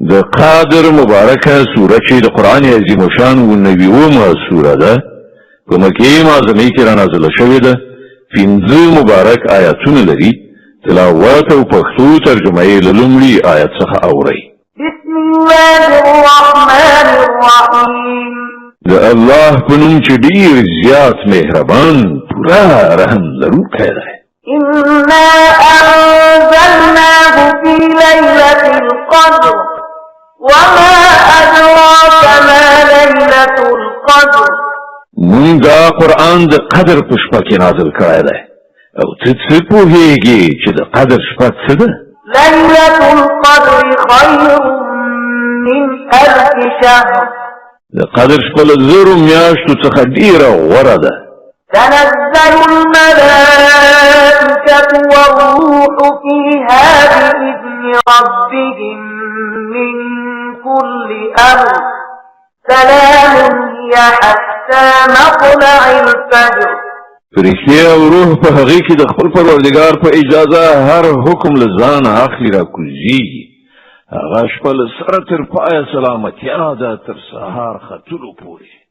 د قادر مبارکه سوره چې د قرآن عظیم شان و 90مه سوره ده په مکې معظمه کې را نازله شوې ده 15 مبارک آیاتونه لري تلاوت او پښتو ترجمه یې له لومړي آیت څخه اورئ بسم الله الرحمن الرحیم د الله په نوم چې ډېر زیات مهربان پوره رحم لرونکی دی إنا أنزلناه في ليلة القدر وما أدراك ما ليلة القدر مونږ دا قرآن د قدر په شپه کې نازل کړی دی او ته څه پوهېږې چې د قدر شپه څه ده ليلة القدر خير من 1000 شهر د قدر شپه له 1000 میاشتو څخه ډېره غوره ده تنزل الملائكة والروح فيها بإذن ربهم من كل أمر سلام هي حتى مطلع الفجر فرشتي او روح په هغې کې د خپل پروردګار په اجازه هر حکم له ځانه اخلي راکوزېږي هغه شپه له سره تر پایه سلامتیا ده تر سهار ختلو پورې